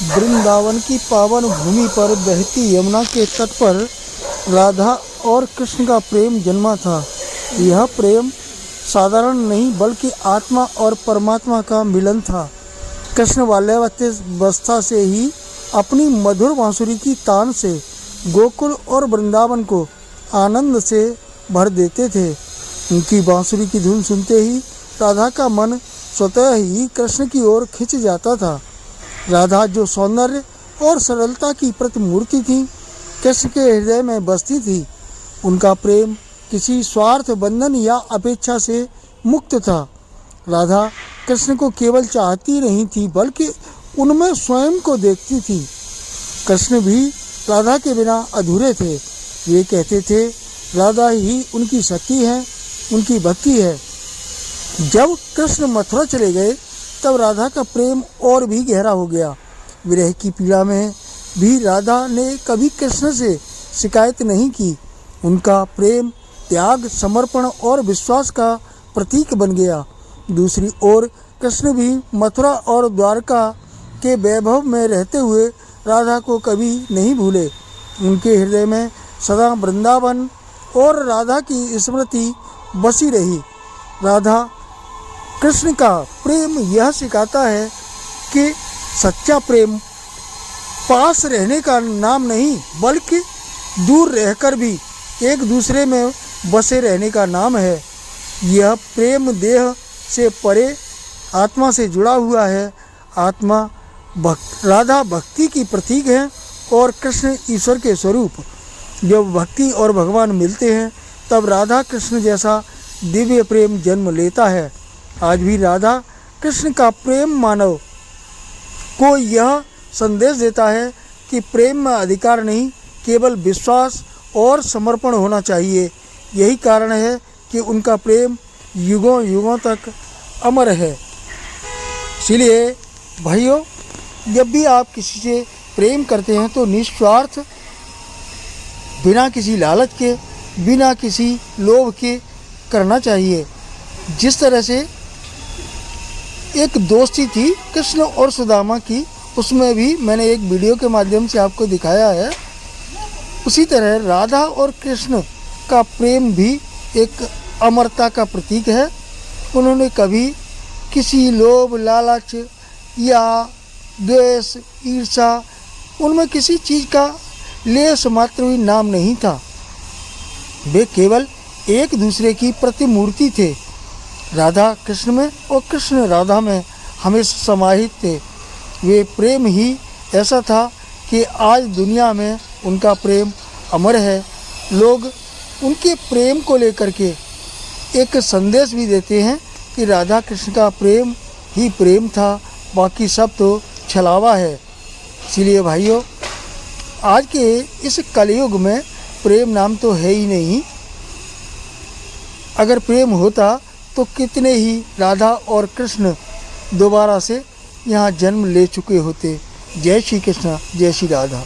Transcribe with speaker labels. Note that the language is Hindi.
Speaker 1: वृंदावन की पावन भूमि पर बहती यमुना के तट पर राधा और कृष्ण का प्रेम जन्मा था। यह प्रेम साधारण नहीं बल्कि आत्मा और परमात्मा का मिलन था। कृष्ण बाल्यावस्था से ही अपनी मधुर बांसुरी की तान से गोकुल और वृंदावन को आनंद से भर देते थे। उनकी बांसुरी की धुन सुनते ही राधा का मन स्वतः ही कृष्ण की ओर खिंच जाता था। राधा जो सौंदर्य और सरलता की प्रतिमूर्ति थी, कृष्ण के हृदय में बसती थी। उनका प्रेम किसी स्वार्थ बंधन या अपेक्षा से मुक्त था। राधा कृष्ण को केवल चाहती नहीं थी बल्कि उनमें स्वयं को देखती थी। कृष्ण भी राधा के बिना अधूरे थे। वे कहते थे राधा ही उनकी शक्ति है, उनकी भक्ति है। जब कृष्ण मथुरा चले गए तब राधा का प्रेम और भी गहरा हो गया। विरह की पीड़ा में भी राधा ने कभी कृष्ण से शिकायत नहीं की। उनका प्रेम त्याग, समर्पण और विश्वास का प्रतीक बन गया। दूसरी ओर कृष्ण भी मथुरा और द्वारका के वैभव में रहते हुए राधा को कभी नहीं भूले। उनके हृदय में सदा वृंदावन और राधा की स्मृति बसी रही। राधा कृष्ण का प्रेम यह सिखाता है कि सच्चा प्रेम पास रहने का नाम नहीं बल्कि दूर रहकर भी एक दूसरे में बसे रहने का नाम है। यह प्रेम देह से परे आत्मा से जुड़ा हुआ है। राधा भक्ति की प्रतीक है और कृष्ण ईश्वर के स्वरूप। जब भक्ति और भगवान मिलते हैं तब राधा कृष्ण जैसा दिव्य प्रेम जन्म लेता है। आज भी राधा कृष्ण का प्रेम मानव को यह संदेश देता है कि प्रेम में अधिकार नहीं, केवल विश्वास और समर्पण होना चाहिए। यही कारण है कि उनका प्रेम युगों युगों तक अमर है। इसलिए भाइयों, जब भी आप किसी से प्रेम करते हैं तो निस्वार्थ, बिना किसी लालच के, बिना किसी लोभ के करना चाहिए। जिस तरह से एक दोस्ती थी कृष्ण और सुदामा की, उसमें भी मैंने एक वीडियो के माध्यम से आपको दिखाया है। उसी तरह राधा और कृष्ण का प्रेम भी एक अमरता का प्रतीक है। उन्होंने कभी किसी लोभ, लालच या द्वेष, ईर्ष्या, उनमें किसी चीज़ का लेश मात्र भी नाम नहीं था। वे केवल एक दूसरे की प्रतिमूर्ति थे। राधा कृष्ण में और कृष्ण राधा में हमेशा समाहित थे। वे प्रेम ही ऐसा था कि आज दुनिया में उनका प्रेम अमर है। लोग उनके प्रेम को लेकर के एक संदेश भी देते हैं कि राधा कृष्ण का प्रेम ही प्रेम था, बाकी सब तो छलावा है। इसीलिए भाइयों, आज के इस कलयुग में प्रेम नाम तो है ही नहीं। अगर प्रेम होता तो कितने ही राधा और कृष्ण दोबारा से यहाँ जन्म ले चुके होते। जय श्री कृष्ण, जय श्री राधा।